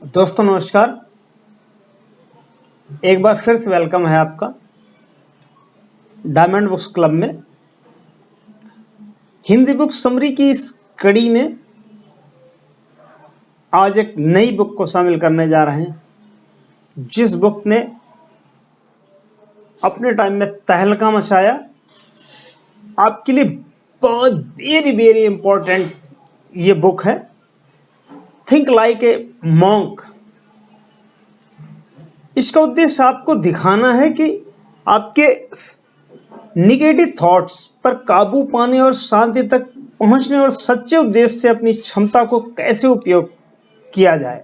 दोस्तों नमस्कार। एक बार फिर से वेलकम है आपका डायमंड बुक्स क्लब में। हिंदी बुक समरी की इस कड़ी में आज एक नई बुक को शामिल करने जा रहे हैं, जिस बुक ने अपने टाइम में तहलका मचाया। आपके लिए बहुत वेरी वेरी इंपॉर्टेंट ये बुक है, थिंक लाइक ए मॉन्क। इसका उद्देश्य आपको दिखाना है कि आपके निगेटिव थॉट्स पर काबू पाने और शांति तक पहुंचने और सच्चे उद्देश्य से अपनी क्षमता को कैसे उपयोग किया जाए।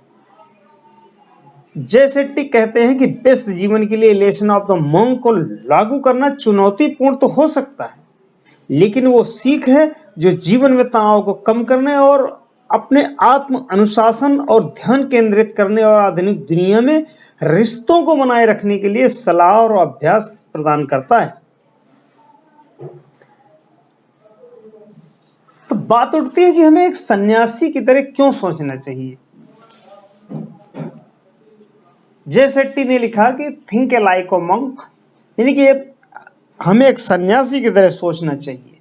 जय शेट्टी कहते हैं कि व्यस्त जीवन के लिए लेसन ऑफ द मॉन्क को लागू करना चुनौतीपूर्ण तो हो सकता है, लेकिन वो सीख है जो जीवन में तनाव को कम करने और अपने आत्म अनुशासन और ध्यान केंद्रित करने और आधुनिक दुनिया में रिश्तों को बनाए रखने के लिए सलाह और अभ्यास प्रदान करता है। तो बात उठती है कि हमें एक सन्यासी की तरह क्यों सोचना चाहिए। जय शेट्टी ने लिखा कि think A like a monk, यानी कि हमें एक सन्यासी की तरह सोचना चाहिए।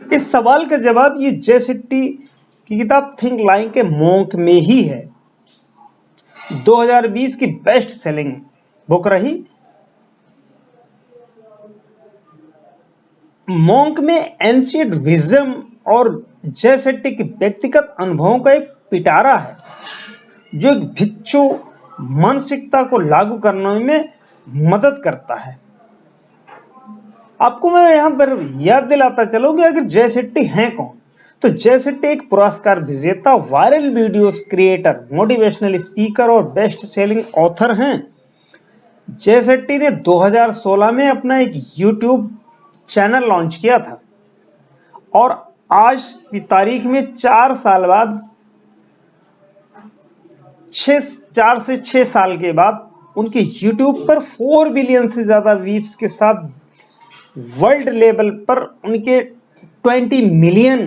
इस सवाल का जवाब ये जय शेट्टी की किताब थिंक लाइक ए मॉन्क में ही है। 2020 की बेस्ट सेलिंग बुक रही। मॉन्क में एंशिएंट विजडम और जय शेट्टी के व्यक्तिगत अनुभवों का एक पिटारा है, जो एक भिक्षु मानसिकता को लागू करने में मदद करता है। आपको मैं यहां पर याद दिलाता चलूं कि आखिर जय शेट्टी हैं कौन। तो जय शेट्टी एक पुरस्कार विजेता, viral videos creator, motivational speaker और बेस्ट सेलिंग ऑथर हैं। जय शेट्टी ने 2016 में अपना एक यूट्यूब चैनल लॉन्च किया था और आज की तारीख में 4 साल बाद 4 से 6 साल के बाद उनके यूट्यूब पर 4 बिलियन से ज्यादा व्यूज के साथ वर्ल्ड लेवल पर उनके 20 मिलियन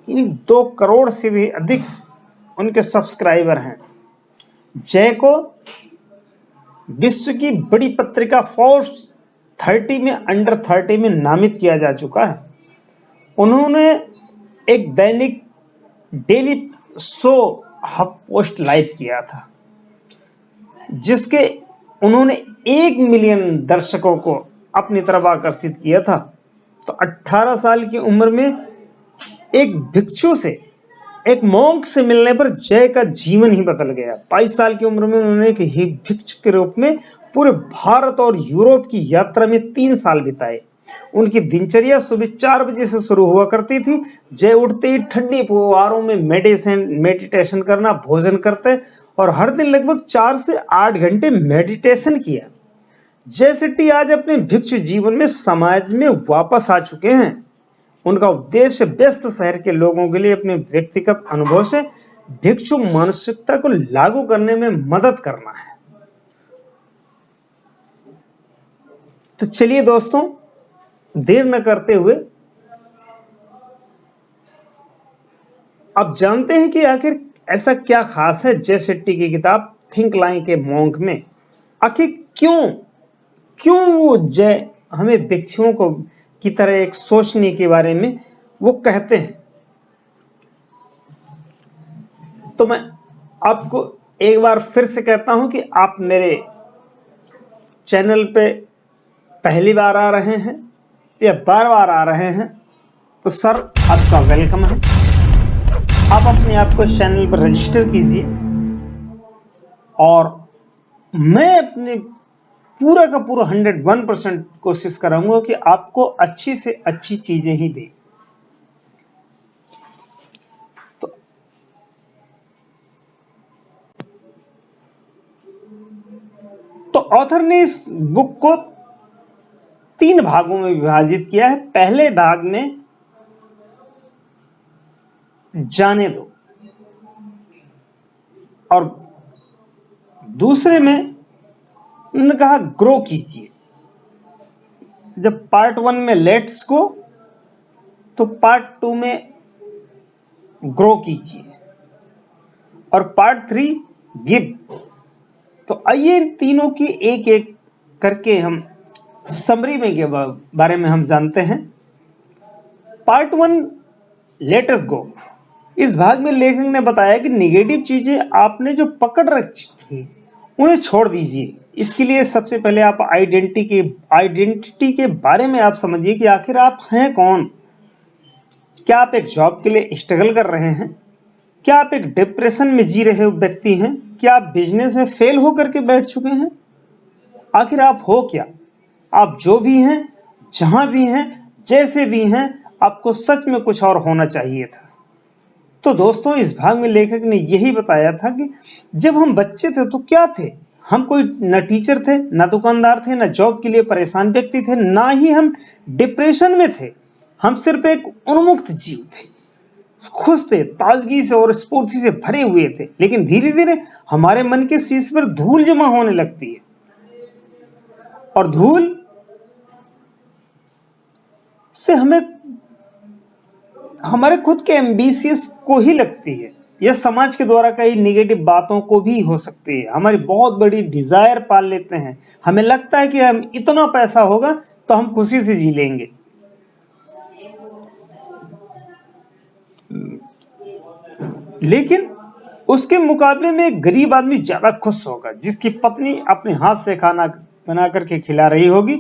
यानी 2 करोड़ से भी अधिक उनके सब्सक्राइबर हैं। जय को विश्व की बड़ी पत्रिका फोर्ब्स 30 में अंडर 30 में नामित किया जा चुका है। उन्होंने एक दैनिक daily show hub post live किया था, जिसके उन्होंने 1 मिलियन दर्शकों को अपनी तरफ आकर्षित किया था। तो 18 साल की उम्र में एक भिक्षु से, एक मॉन्क से मिलने पर जय का जीवन ही बदल गया। 22 साल की उम्र में उन्होंने एक भिक्षु के रूप में पूरे भारत और यूरोप की यात्रा में 3 साल बिताए। उनकी दिनचर्या सुबह 4 बजे से शुरू हुआ करती थी। जय उठते ही ठंडी फुहारों में मेडिटेशन करना, भोजन करते और हर दिन लगभग 4 से 8 घंटे मेडिटेशन किया। जय शेट्टी आज अपने भिक्षु जीवन में समाज में वापस आ चुके हैं। उनका उद्देश्य व्यस्त शहर के लोगों के लिए अपने व्यक्तिगत अनुभव से भिक्षु मानसिकता को लागू करने में मदद करना है। तो चलिए दोस्तों, देर न करते हुए अब जानते हैं कि आखिर ऐसा क्या खास है जय शेट्टी की किताब थिंक लाइक ए मॉन्क में। आखिर क्यों वो जय हमें भिक्षुओं को की तरह एक सोचने के बारे में वो कहते हैं। तो मैं आपको एक बार फिर से कहता हूं कि आप मेरे चैनल पे पहली बार आ रहे हैं या बार आ रहे हैं तो सर आपका वेलकम है। आप अपने आप को इस चैनल पर रजिस्टर कीजिए और मैं अपने पूरा का पूरा 101% कोशिश करूंगा कि आपको अच्छी से अच्छी चीजें ही दे। तो ऑथर ने इस बुक को 3 भागों में विभाजित किया है। पहले भाग में जाने दो और दूसरे में उन्होंने कहा ग्रो कीजिए। जब पार्ट 1 में लेट्स गो, तो पार्ट 2 में ग्रो कीजिए। और पार्ट 3 गिव। तो आइए इन तीनों की एक एक करके हम समरी में के बारे में हम जानते हैं। पार्ट 1 लेट अस गो। इस भाग में लेखक ने बताया कि निगेटिव चीजें आपने जो पकड़ रखी थी उन्हें छोड़ दीजिए। इसके लिए सबसे पहले आप आइडेंटिटी के बारे में आप समझिए कि आखिर आप हैं कौन। क्या आप एक जॉब के लिए स्ट्रगल कर रहे हैं? क्या आप एक डिप्रेशन में जी रहे व्यक्ति हैं? क्या आप बिजनेस में फेल होकर के बैठ चुके हैं? आखिर आप हो क्या? आप जो भी हैं, जहां भी हैं, जैसे भी हैं, आपको सच में कुछ और होना चाहिए था। तो दोस्तों, इस भाग में लेखक ने यही बताया था कि जब हम बच्चे थे तो क्या थे? हम कोई न टीचर थे, न दुकानदार थे, न जॉब के लिए परेशान व्यक्ति थे, ना ही हम डिप्रेशन में थे। हम सिर्फ एक उन्मुक्त जीव थे, खुश थे, ताजगी से और स्फूर्ति से भरे हुए थे। लेकिन धीरे धीरे हमारे मन के शीश पर धूल जमा होने लगती है, और धूल से हमें हमारे खुद के एम्बिशियस को ही लगती है, यह समाज के द्वारा कई निगेटिव बातों को भी हो सकती है। हमारी बहुत बड़ी डिजायर पाल लेते हैं। हमें लगता है कि हम इतना पैसा होगा तो हम खुशी से जी लेंगे। लेकिन उसके मुकाबले में एक गरीब आदमी ज्यादा खुश होगा, जिसकी पत्नी अपने हाथ से खाना बना करके खिला रही होगी,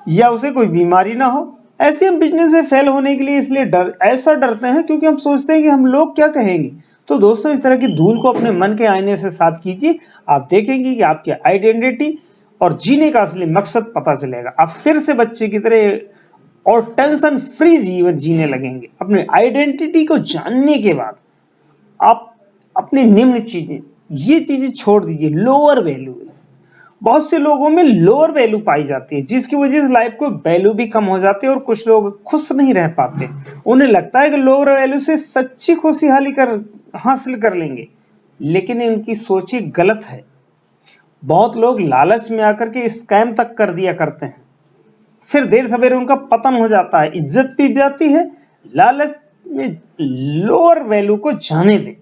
या उसे कोई बीमारी ना हो। ऐसे हम बिजनेस में फेल होने के लिए इसलिए ऐसा डरते हैं क्योंकि हम सोचते हैं कि हम लोग क्या कहेंगे। तो दोस्तों, इस तरह की धूल को अपने मन के आईने से साफ कीजिए। आप देखेंगे कि आपकी आइडेंटिटी और जीने का असली मकसद पता चलेगा। आप फिर से बच्चे की तरह और टेंशन फ्री जीवन जीने लगेंगे। अपने आइडेंटिटी को जानने के बाद आप अपनी निम्न चीजें, ये चीजें छोड़ दीजिए। लोअर वैल्यू, बहुत से लोगों में लोअर वैल्यू पाई जाती है, जिसकी वजह से लाइफ को वैल्यू भी कम हो जाती है और कुछ लोग खुश नहीं रह पाते। उन्हें लगता है कि लोअर वैल्यू से सच्ची खुशहाली हासिल कर लेंगे, लेकिन इनकी सोच ही गलत है। बहुत लोग लालच में आकर के स्कैम तक कर दिया करते हैं, फिर देर सवेरे उनका पतन हो जाता है, इज्जत भी जाती है। लालच में लोअर वैल्यू को जाने दें,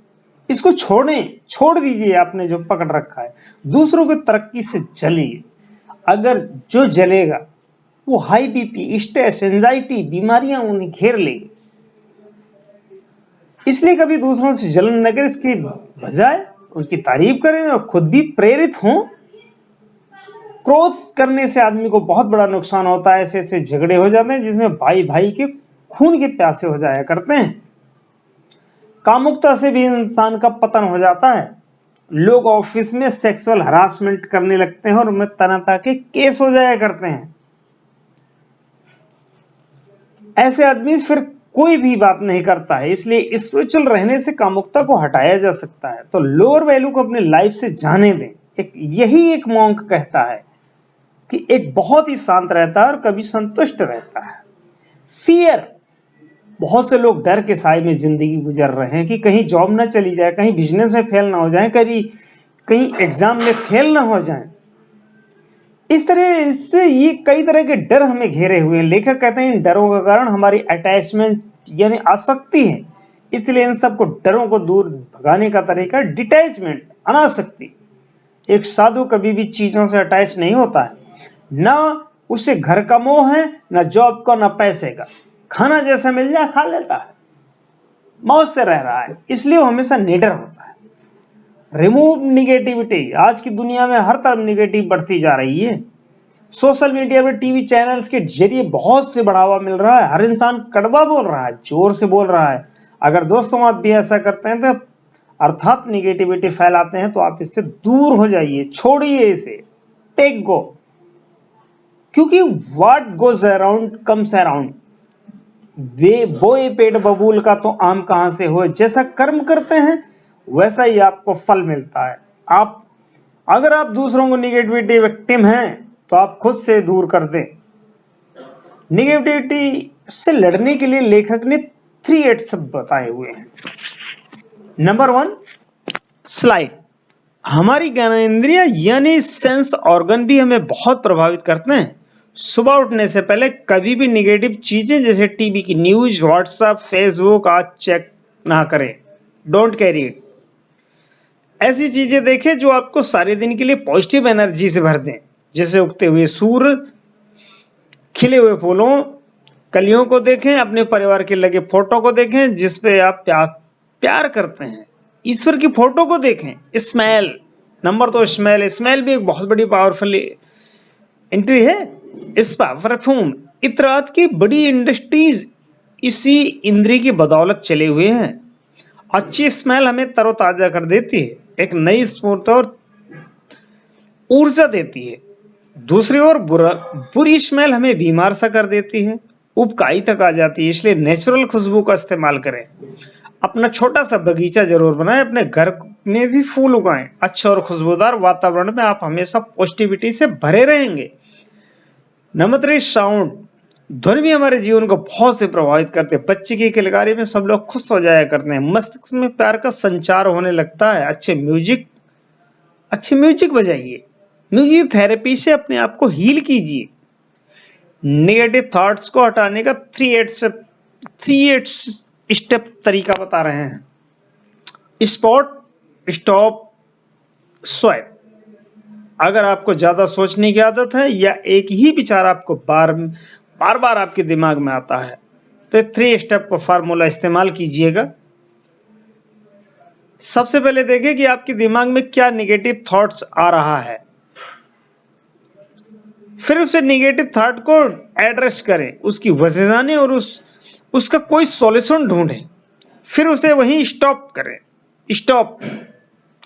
इसको छोड़ दीजिए। आपने जो पकड़ रखा है, दूसरों की तरक्की से जलिए। अगर जो जलेगा वो हाई बीपी, स्ट्रेस, एंजाइटी, बीमारियां उन्हें घेर लेगी। इसलिए कभी दूसरों से जलन न करें, इसके बजाय उनकी तारीफ करें और खुद भी प्रेरित हों। क्रोध करने से आदमी को बहुत बड़ा नुकसान होता है। ऐसे ऐसे झगड़े हो जाते हैं जिसमें भाई भाई के खून के प्यासे हो जाया करते हैं। कामुकता से भी इंसान का पतन हो जाता है। लोग ऑफिस में सेक्सुअल हरासमेंट करने लगते हैं और उनमें तरह तरह के केस हो जाया करते हैं। ऐसे आदमी फिर कोई भी बात नहीं करता है। इसलिए स्पिरिचुअल रहने से कामुकता को हटाया जा सकता है। तो लोअर वैल्यू को अपने लाइफ से जाने दें। यही एक मॉन्क कहता है कि एक बहुत ही शांत रहता है और कभी संतुष्ट रहता है। फियर, बहुत से लोग डर के साए में जिंदगी गुजर रहे हैं कि कहीं जॉब ना चली जाए, कहीं बिजनेस में फेल ना हो जाए, कहीं एग्जाम में फेल ना हो जाए। इस तरह से ये कई तरह के डर हमें घेरे हुए हैं। लेखक कहते हैं इन डरों का कारण हमारी अटैचमेंट यानी आसक्ति है। इसलिए इन सबको डरों को दूर भगाने का तरीका डिटैचमेंट, अनासक्ति। एक साधु कभी भी चीजों से अटैच नहीं होता है। ना उसे घर का मोह है, ना जॉब का, ना पैसे का। खाना जैसा मिल जाए खा लेता है, मौज से रह रहा है। इसलिए वो हमेशा निडर होता है। Remove negativity. आज की दुनिया में हर तरफ निगेटिव बढ़ती जा रही है। सोशल मीडिया पे, टीवी चैनल्स के जरिए बहुत से बढ़ावा मिल रहा है। हर इंसान कड़वा बोल रहा है, जोर से बोल रहा है। अगर दोस्तों आप भी ऐसा करते हैं तो अर्थात निगेटिविटी फैलाते हैं, तो आप इससे दूर हो जाइए, छोड़िए इसे, टेक गो। क्योंकि what goes around comes around. बोए पेड़ बबूल का तो आम कहां से हो। जैसा कर्म करते हैं वैसा ही आपको फल मिलता है। अगर आप दूसरों को निगेटिविटी विक्टिम हैं तो आप खुद से दूर कर दें। निगेटिविटी से लड़ने के लिए लेखक ने 3 शब्द बताए हुए हैं। Number 1, slide. हमारी ज्ञानेंद्रियां यानी सेंस ऑर्गन भी हमें बहुत प्रभावित करते हैं। सुबह उठने से पहले कभी भी निगेटिव चीजें जैसे टीवी की न्यूज, व्हाट्सएप, फेसबुक आज चेक ना करें। Don't carry it. ऐसी चीजें देखें जो आपको सारे दिन के लिए पॉजिटिव एनर्जी से भर दें, जैसे उगते हुए सूर्य, खिले हुए फूलों, कलियों को देखें, अपने परिवार के लगे फोटो को देखें जिस पे आप प्यार करते हैं, ईश्वर की फोटो को देखें। Smell, number 2 smell. स्मेल भी एक बहुत बड़ी पावरफुल एंट्री है। स्पा, परफ्यूम, इत्रात की बड़ी इंडस्ट्रीज इसी इंद्री की बदौलत चले हुए हैं। अच्छी स्मेल हमें तरोताजा कर देती है, एक नई स्फूर्ति और ऊर्जा देती है। दूसरी ओर बुरी स्मेल हमें बीमार सा कर देती है, उबकाई तक आ जाती है। इसलिए नेचुरल खुशबू का इस्तेमाल करें। अपना छोटा सा बगीचा जरूर बनाएं, अपने घर में भी फूल उगाएं। अच्छे और खुशबूदार वातावरण में आप हमेशा पॉजिटिविटी से भरे रहेंगे। Number 3 sound. ध्वनि भी हमारे जीवन को बहुत से प्रभावित करते हैं। बच्चे की किलकारी में सब लोग खुश हो जाया करते हैं, मस्तिष्क में प्यार का संचार होने लगता है। अच्छे म्यूजिक बजाइए। म्यूजिक थेरेपी से अपने आप को हील कीजिए। नेगेटिव थॉट्स को हटाने का 3 स्टेप तरीका बता रहे हैं। Spot, stop, swap. अगर आपको ज्यादा सोचने की आदत है या एक ही विचार आपको बार बार आपके दिमाग में आता है, तो 3 स्टेप का फार्मूला इस्तेमाल कीजिएगा। सबसे पहले देखें कि आपके दिमाग में क्या निगेटिव थॉट्स आ रहा है, फिर उसे निगेटिव थॉट को एड्रेस करें, उसकी वजह जानें और उसका कोई सॉल्यूशन ढूंढें। फिर उसे वहीं स्टॉप करें,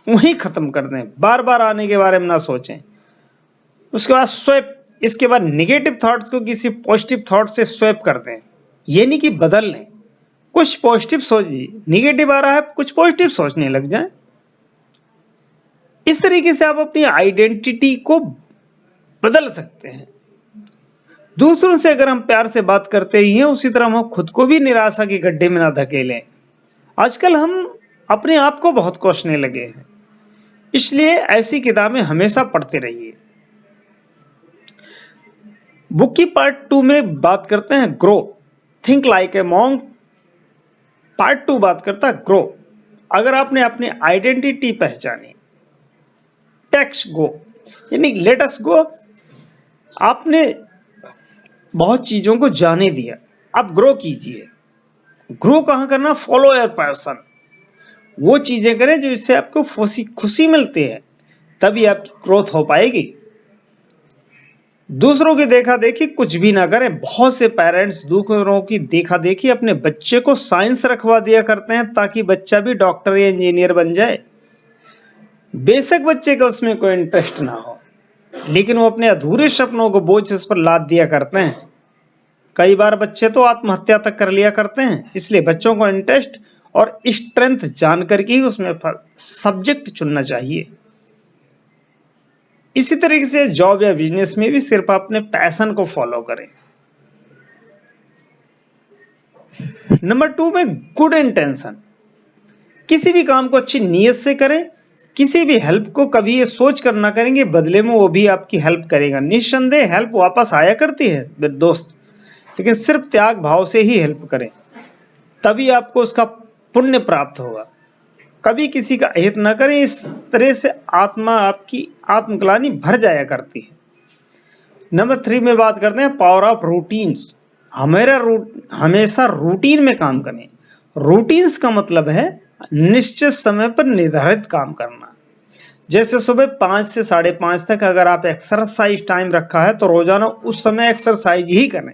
वहीं खत्म कर दें। बार बार आने के बारे में ना सोचें। उसके बाद स्वैप। इसके बाद निगेटिव थॉट्स को किसी पॉजिटिव थॉट से स्वैप कर दें, ये नहीं कि बदल लें। कुछ पॉजिटिव सोचिए, निगेटिव आ रहा है कुछ पॉजिटिव सोचने लग जाएं। इस तरीके से आप अपनी आइडेंटिटी को बदल सकते हैं। दूसरों से अगर हम प्यार से बात करते ही हैं, उसी तरह हम खुद को भी निराशा के गड्ढे में ना धकेलें। आजकल हम अपने आप को बहुत कोसने लगे हैं, इसलिए ऐसी किताबें हमेशा पढ़ते रहिए। बुक की पार्ट 2 में बात करते हैं grow, think like a monk. Part 2 बात करता है ग्रो। अगर आपने अपनी आइडेंटिटी पहचानी, टेक्स गो यानी लेट अस गो, आपने बहुत चीजों को जाने दिया, अब ग्रो कीजिए। ग्रो कहां करना? Follow your passion. वो चीजें करें जो इससे आपको खुशी मिलती है, तभी आपकी ग्रोथ हो पाएगी। दूसरों की देखा देखी कुछ भी ना करें। बहुत से पेरेंट्स दूसरों की देखा देखी अपने बच्चे को साइंस रखवा दिया करते हैं ताकि बच्चा भी डॉक्टर या इंजीनियर बन जाए। बेशक बच्चे का उसमें कोई इंटरेस्ट ना हो, लेकिन वो अपने अधूरे सपनों को बोझ उस पर लाद दिया करते हैं। कई बार बच्चे तो आत्महत्या तक कर लिया करते हैं। इसलिए बच्चों को इंटरेस्ट और स्ट्रेंथ जानकर के ही उसमें सब्जेक्ट चुनना चाहिए। इसी तरीके से जॉब या बिजनेस में भी सिर्फ अपने पैशन को फॉलो करें। नंबर 2 में गुड इंटेंशन। किसी भी काम को अच्छी नीयत से करें। किसी भी हेल्प को कभी ये सोच कर ना करेंगे बदले में वो भी आपकी हेल्प करेगा। निस्संदेह हेल्प वापस आया करती है दोस्त, लेकिन सिर्फ त्याग भाव से ही हेल्प करें, तभी आपको उसका पुण्य प्राप्त होगा। कभी किसी का अहित न करें, इस तरह से आपकी आत्मग्लानि भर जाया करती है। नंबर 3 में बात करते हैं पावर ऑफ रूटीन्स। हमेशा रूटीन में काम करें। रूटीन्स का मतलब है निश्चित समय पर निर्धारित काम करना। जैसे सुबह 5 से 5:30 तक अगर आप एक्सरसाइज टाइम रखा है तो रोजाना उस समय एक्सरसाइज ही करें।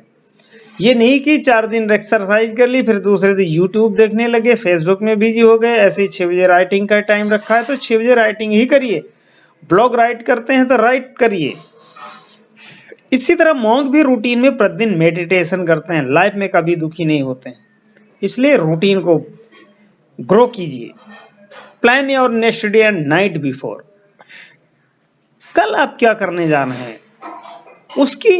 ये नहीं कि 4 दिन एक्सरसाइज कर ली फिर दूसरे दिन यूट्यूब देखने लगे, फेसबुक में बिजी हो गए। ऐसे ही 6 बजे राइटिंग का टाइम रखा है तो 6 बजे राइटिंग ही करिए। ब्लॉग राइट करते हैं तो राइट करिए। इसी तरह मॉन्क भी रूटीन में प्रतिदिन मेडिटेशन करते हैं, लाइफ में कभी दुखी नहीं होते हैं। इसलिए रूटीन को ग्रो कीजिए। Plan your next day and night before. कल आप क्या करने जा रहे हैं उसकी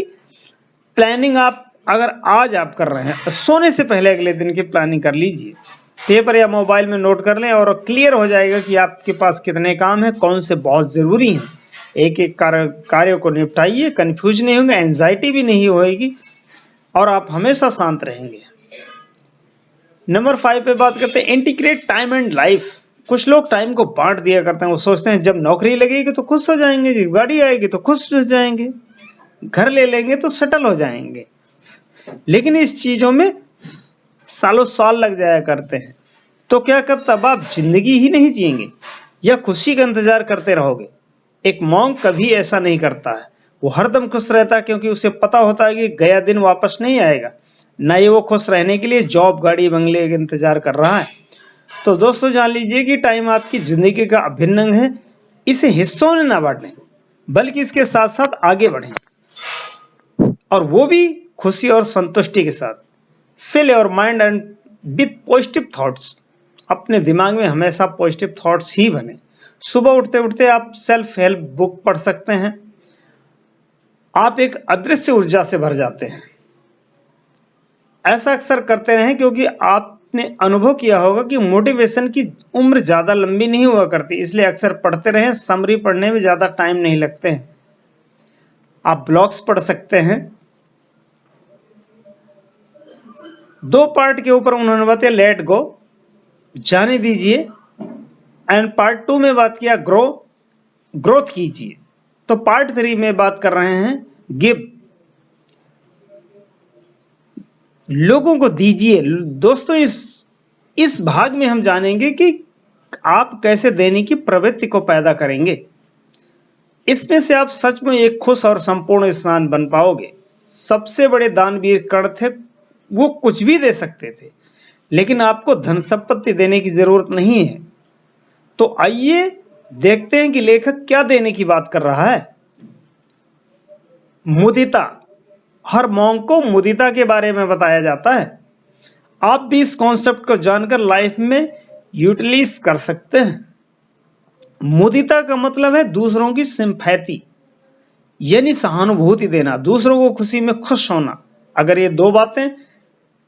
प्लानिंग आप अगर आज आप कर रहे हैं तो सोने से पहले अगले दिन की प्लानिंग कर लीजिए। पेपर या मोबाइल में नोट कर लें और क्लियर हो जाएगा कि आपके पास कितने काम हैं, कौन से बहुत जरूरी हैं। एक एक कार्य को निपटाइए, कंफ्यूज नहीं होंगे, एंजाइटी भी नहीं होगी और आप हमेशा शांत रहेंगे। नंबर 5 पे बात करते हैं इंटीग्रेट टाइम एंड लाइफ। कुछ लोग टाइम को बांट दिया करते हैं। वो सोचते हैं जब नौकरी लगेगी तो खुश हो जाएंगे, जब गाड़ी आएगी तो खुश हो जाएंगे, घर ले लेंगे तो सेटल हो जाएंगे। लेकिन इस चीजों में सालों साल लग जाया करते हैं। तो क्या कब तब आप जिंदगी ही नहीं जिएंगे या खुशी का इंतजार करते रहोगे? एक मॉन्क कभी ऐसा नहीं करता है। वो हरदम खुश रहता है क्योंकि उसे पता होता है कि गया दिन वापस नहीं आएगा। ना ही वो खुश रहने के लिए जॉब, गाड़ी, बंगले का इंतजार कर रहा है। तो दोस्तों जान लीजिए कि टाइम आपकी जिंदगी का अभिन्न अंग है। इसे हिस्सों में ना बांटें, बल्कि इसके साथ साथ आगे बढ़ें, और वो भी खुशी और संतुष्टि के साथ। Fill your mind and with positive thoughts. अपने दिमाग में हमेशा पॉजिटिव थॉट्स ही बने। सुबह उठते उठते आप सेल्फ हेल्प बुक पढ़ सकते हैं। आप एक अदृश्य ऊर्जा से भर जाते हैं। ऐसा अक्सर करते रहें क्योंकि आपने अनुभव किया होगा कि मोटिवेशन की उम्र ज्यादा लंबी नहीं हुआ करती। इसलिए अक्सर पढ़ते रहें। समरी पढ़ने में ज्यादा टाइम नहीं लगते हैं। आप ब्लॉग्स पढ़ सकते हैं। 2 पार्ट के ऊपर उन्होंने बताया लेट गो, जाने दीजिए, एंड पार्ट 2 में बात किया ग्रोथ कीजिए। तो पार्ट 3 में बात कर रहे हैं गिव, लोगों को दीजिए। दोस्तों इस भाग में हम जानेंगे कि आप कैसे देने की प्रवृत्ति को पैदा करेंगे। इसमें से आप सच में एक खुश और संपूर्ण इंसान बन पाओगे। सबसे बड़े दानवीर कर्ण थे। वो कुछ भी दे सकते थे, लेकिन आपको धन संपत्ति देने की जरूरत नहीं है। तो आइए देखते हैं कि लेखक क्या देने की बात कर रहा है। मुदिता। हर मॉन्क को मुदिता के बारे में बताया जाता है। आप भी इस कॉन्सेप्ट को जानकर लाइफ में यूटिलाइज कर सकते हैं। मुदिता का मतलब है दूसरों की सिंपैथी, यानी सहानुभूति देना, दूसरों को खुशी में खुश होना। अगर ये 2 बातें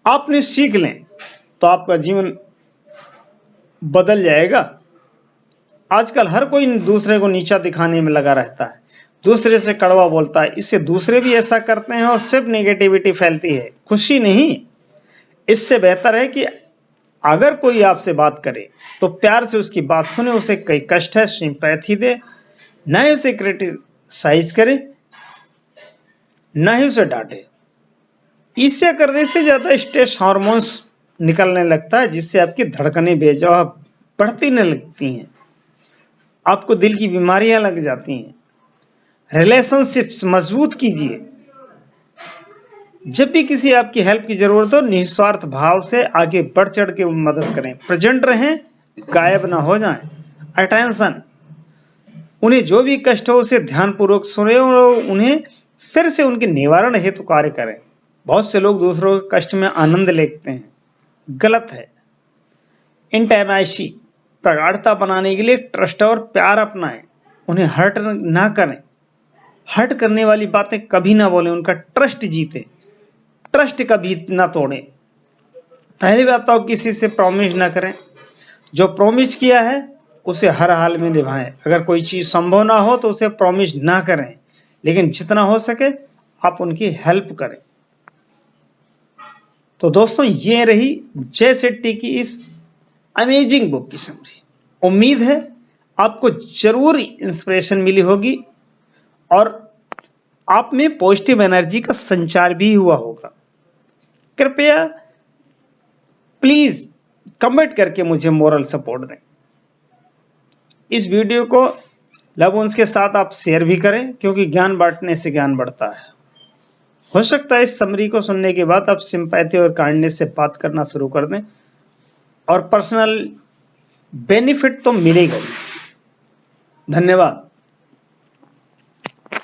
आपने सीख लें तो आपका जीवन बदल जाएगा। आजकल हर कोई दूसरे को नीचा दिखाने में लगा रहता है, दूसरे से कड़वा बोलता है। इससे दूसरे भी ऐसा करते हैं और सिर्फ नेगेटिविटी फैलती है, खुशी नहीं। इससे बेहतर है कि अगर कोई आपसे बात करे तो प्यार से उसकी बात सुने, उसे कई कष्ट है सिंपैथी दे, न ही उसे क्रिटिसाइज करे, न ही उसे डांटे। इससे करने से ज्यादा स्ट्रेस हार्मोन्स निकलने लगता है, जिससे आपकी धड़कनें बेवजह बढ़ती न लगती हैं, आपको दिल की बीमारियां लग जाती हैं। रिलेशनशिप्स मजबूत कीजिए। जब भी किसी आपकी हेल्प की जरूरत हो, निस्वार्थ भाव से आगे बढ़ चढ़ के मदद करें। प्रेजेंट रहें, गायब ना हो जाएं। अटेंशन। उन्हें जो भी कष्ट हो उसे ध्यानपूर्वक सुने और उन्हें फिर से उनके निवारण हेतु कार्य करें। बहुत से लोग दूसरों के कष्ट में आनंद लेते हैं, गलत है। इंटीमेसी। प्रगाढ़ता बनाने के लिए ट्रस्ट और प्यार अपनाएं। उन्हें हर्ट ना करें। हर्ट करने वाली बातें कभी ना बोलें, उनका ट्रस्ट जीते। ट्रस्ट कभी ना तोड़ें। पहली बात तो किसी से प्रॉमिस ना करें। जो प्रॉमिस किया है उसे हर हाल में निभाएं। अगर कोई चीज संभव ना हो तो उसे प्रॉमिस ना करें, लेकिन जितना हो सके आप उनकी हेल्प करें। तो दोस्तों ये रही जय शेट्टी की इस अमेजिंग बुक की समरी। उम्मीद है आपको जरूर इंस्पिरेशन मिली होगी और आप में पॉजिटिव एनर्जी का संचार भी हुआ होगा। कृपया प्लीज कमेंट करके मुझे मोरल सपोर्ट दें। इस वीडियो को लव वंस के साथ आप शेयर भी करें, क्योंकि ज्ञान बांटने से ज्ञान बढ़ता है। हो सकता है इस समरी को सुनने के बाद आप सिंपैथी और काइंडनेस से बात करना शुरू कर दें, और पर्सनल बेनिफिट तो मिलेगा ही। धन्यवाद।